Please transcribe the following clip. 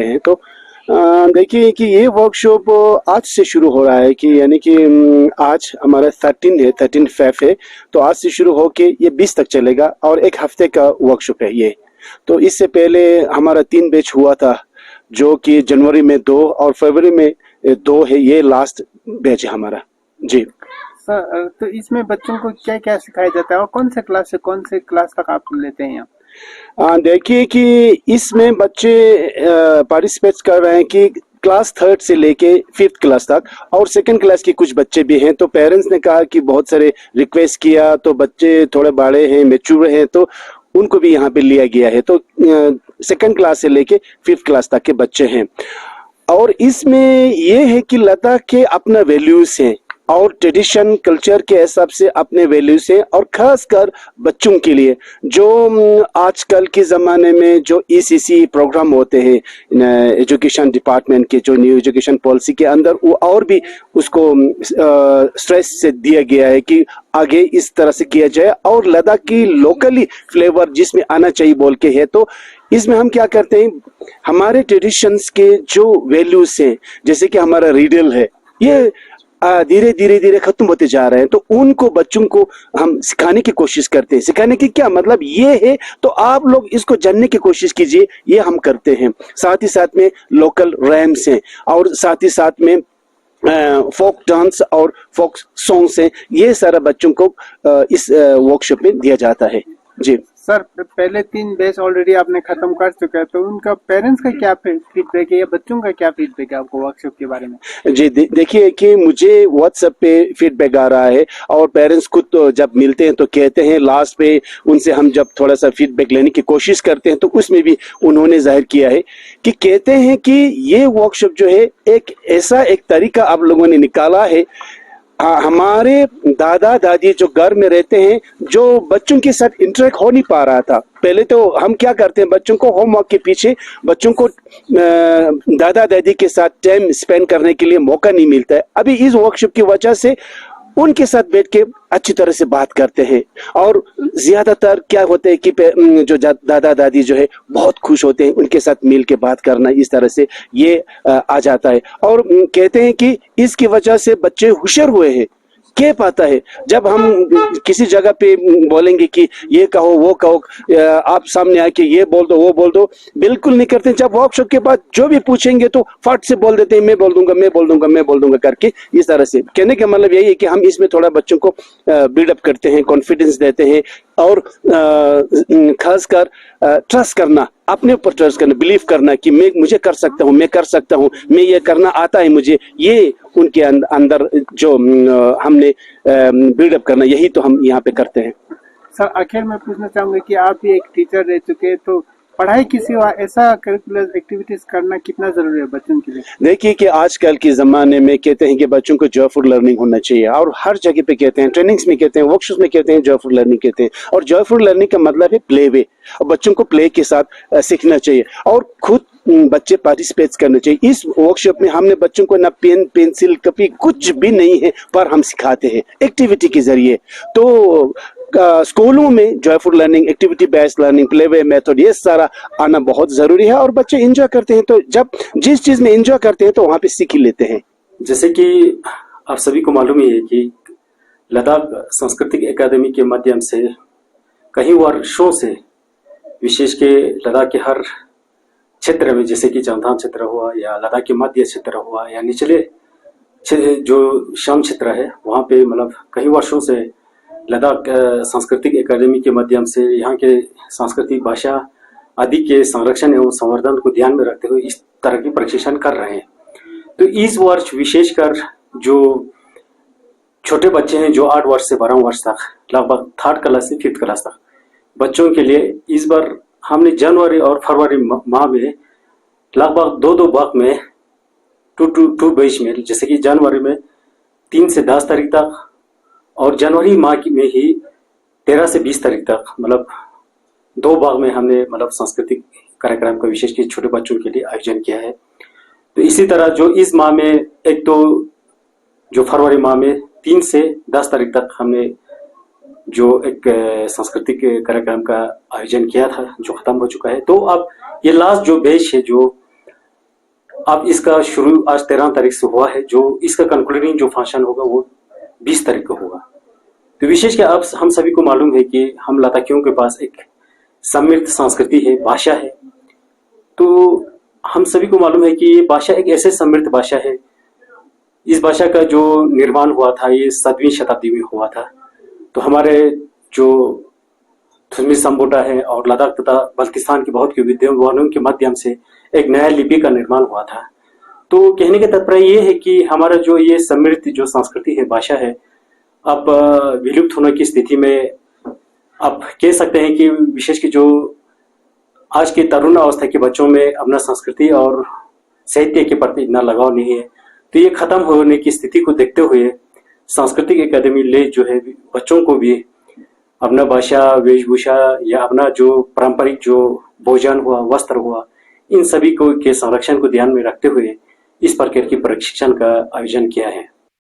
हैं। तो देखिए कि ये वर्कशॉप आज से शुरू हो रहा है, कि यानी कि आज हमारा 13 फेब है। तो आज से शुरू होके ये 20 तक चलेगा और एक हफ्ते का वर्कशॉप है ये। तो इससे पहले हमारा 3 बैच हुआ था, जो कि जनवरी में 2 और फरवरी में 2 है। ये लास्ट बैच है हमारा जी। सर, तो इसमें बच्चों को क्या क्या सिखाया जाता है और कौन से क्लास से कौन से क्लास तक आप लेते हैं यहाँ? देखिए कि इसमें बच्चे पार्टिसिपेट कर रहे हैं कि क्लास 3rd से लेके 5th क्लास तक, और सेकंड क्लास के कुछ बच्चे भी हैं। तो पेरेंट्स ने कहा कि बहुत सारे रिक्वेस्ट किया, तो बच्चे थोड़े बड़े हैं, मैच्योर हैं, तो उनको भी यहाँ पे लिया गया है। तो सेकंड क्लास से लेके 5th क्लास तक के बच्चे हैं। और इसमें ये है कि लद्दाख के अपना वैल्यूज हैं और ट्रेडिशन कल्चर के हिसाब से अपने वैल्यूज हैं, और खासकर बच्चों के लिए जो आजकल के ज़माने में जो ईसीसी प्रोग्राम होते हैं एजुकेशन डिपार्टमेंट के, जो न्यू एजुकेशन पॉलिसी के अंदर, वो और भी उसको स्ट्रेस से दिया गया है कि आगे इस तरह से किया जाए और लद्दाख की लोकली फ्लेवर जिसमें आना चाहिए बोल के है। तो इसमें हम क्या करते हैं, हमारे ट्रेडिशंस के जो वैल्यूज हैं, जैसे कि हमारा रीडल है, ये धीरे धीरे धीरे खत्म होते जा रहे हैं। तो उनको बच्चों को हम सिखाने की कोशिश करते हैं। सिखाने की क्या मतलब ये है, तो आप लोग इसको जानने की कोशिश कीजिए, ये हम करते हैं। साथ ही साथ में लोकल रैम्स हैं, और साथ ही साथ में फोक डांस और फोक सॉन्ग्स हैं। ये सारा बच्चों को इस वर्कशॉप में दिया जाता है जी। सर, पहले 3 बैच ऑलरेडी आपने खत्म कर चुका है, तो उनका पेरेंट्स का क्या फीडबैक है या बच्चों का क्या फीडबैक है आपको वर्कशॉप के बारे में? जी देखिए कि मुझे व्हाट्सएप पे फीडबैक आ रहा है, और पेरेंट्स खुद तो जब मिलते हैं तो कहते हैं, लास्ट पे उनसे हम जब थोड़ा सा फीडबैक लेने की कोशिश करते हैं तो उसमें भी उन्होंने जाहिर किया है कि कहते हैं कि ये वर्कशॉप जो है एक ऐसा एक तरीका आप लोगों ने निकाला है। हमारे दादा दादी जो घर में रहते हैं, जो बच्चों के साथ इंटरेक्ट हो नहीं पा रहा था पहले, तो हम क्या करते हैं, बच्चों को होमवर्क के पीछे बच्चों को दादा दादी के साथ टाइम स्पेंड करने के लिए मौका नहीं मिलता है। अभी इस वर्कशॉप की वजह से उनके साथ बैठ के अच्छी तरह से बात करते हैं, और ज्यादातर क्या होता है कि जो दादा दादी जो है बहुत खुश होते हैं उनके साथ मिल के बात करना, इस तरह से ये आ जाता है। और कहते हैं कि इसकी वजह से बच्चे होशियार हुए हैं। क्या पाता है, जब हम किसी जगह पे बोलेंगे कि ये कहो वो कहो, आप सामने आके ये बोल दो वो बोल दो, बिल्कुल नहीं करते। जब वर्कशॉप के बाद जो भी पूछेंगे तो फट से बोल देते हैं, मैं बोल दूंगा मैं बोल दूंगा मैं बोल दूंगा करके। इस तरह से कहने का मतलब यही है कि हम इसमें थोड़ा बच्चों को बिल्डअप करते हैं, कॉन्फिडेंस देते हैं, और खासकर ट्रस्ट करना, अपने ऊपर ट्रस्ट करना, बिलीव करना कि मुझे कर सकता हूँ, मैं कर सकता हूँ, मैं ये करना आता है मुझे, ये उनके अंदर जो हमने बिल्डअप करना, यही तो हम यहाँ पे करते हैं। सर, आखिर में पूछना चाहूंगा कि आप भी एक टीचर रह चुके हैं, तो पढ़ाई की सिवा ऐसा करिकुलर एक्टिविटीज करना कितना जरूरी है बच्चों के लिए? देखिए कि आजकल के ज़माने में कहते हैं कि बच्चों को जॉयफुल लर्निंग होना चाहिए, और हर जगह पे कहते हैं, ट्रेनिंग्स में कहते हैं, वर्कशॉप में कहते हैं, जॉयफुल लर्निंग कहते हैं। और जॉयफुल लर्निंग का मतलब है प्ले वे, और बच्चों को प्ले के साथ सीखना चाहिए, और खुद बच्चे पार्टिसिपेट करने चाहिए। इस वर्कशॉप में हमने बच्चों को ना पेन पेंसिल कॉपी कुछ भी नहीं है, पर हम सिखाते हैं एक्टिविटी के जरिए। तो स्कूलों में joyful learning, activity based learning, play way method, ये सारा आना बहुत जरूरी है, और बच्चे एंजॉय करते हैं। तो जब जिस चीज में एंजॉय करते हैं तो वहां पे सीख ही लेते हैं। जैसे कि आप सभी को मालूम ही है कि लद्दाख सांस्कृतिक अकादमी के माध्यम से कई वर्षों से, विशेष के लद्दाख के हर क्षेत्र में, जैसे कि चांगथांग क्षेत्र हुआ या लद्दाख के मध्य क्षेत्र हुआ या निचले जो शाम क्षेत्र है, वहाँ पे मतलब कई वर्षों से लद्दाख सांस्कृतिक अकादमी के माध्यम से यहाँ के सांस्कृतिक भाषा आदि के संरक्षण एवं संवर्धन को ध्यान में रखते हुए इस तरह की प्रशिक्षण कर रहे हैं। तो इस वर्ष विशेषकर जो छोटे बच्चे हैं, जो 8 वर्ष से 12 वर्ष तक, लगभग 3rd क्लास से 5th क्लास तक बच्चों के लिए इस बार हमने जनवरी और फरवरी माह में लगभग 2 भाग में 2 बैच में, जैसे कि जनवरी में 3 से 10 तारीख तक, और जनवरी माह में ही 13 से 20 तारीख तक, मतलब 2 भाग में हमने मतलब सांस्कृतिक कार्यक्रम का विशेष के छोटे बच्चों के लिए आयोजन किया है। तो इसी तरह जो इस माह में एक तो जो फरवरी माह में 3 से 10 तारीख तक हमने जो एक सांस्कृतिक कार्यक्रम का आयोजन किया था, जो खत्म हो चुका है। तो अब ये लास्ट जो बैच है, जो अब इसका शुरू आज 13 तारीख से हुआ है, जो इसका कंक्लूडिंग जो फंक्शन होगा वो 20 तारीख को होगा। तो विशेष के अब हम सभी को मालूम है कि हम लद्दाखियों के पास एक समृद्ध संस्कृति है, भाषा है। तो हम सभी को मालूम है कि ये भाषा एक ऐसे समृद्ध भाषा है, इस भाषा का जो निर्माण हुआ था ये 7वीं शताब्दी में हुआ था। तो हमारे जो थुस्मी संबोटा है और लद्दाख तथा बल्तिस्तान के बहुत के विद्वानों के माध्यम से एक नया लिपि का निर्माण हुआ था। तो कहने का तात्पर्य ये है कि हमारा जो ये समृद्ध जो संस्कृति है, भाषा है, अब विलुप्त होने की स्थिति में अब कह सकते हैं कि विशेष की जो आज के तरुण अवस्था के बच्चों में अपना संस्कृति और साहित्य के प्रति इतना लगाव नहीं है। तो ये खत्म होने की स्थिति को देखते हुए सांस्कृतिक अकादमी ले जो है बच्चों को भी अपना भाषा, वेशभूषा या अपना जो पारंपरिक जो भोजन हुआ, वस्त्र हुआ, इन सभी को के संरक्षण को ध्यान में रखते हुए इस प्रकार की प्रशिक्षण का आयोजन किया है।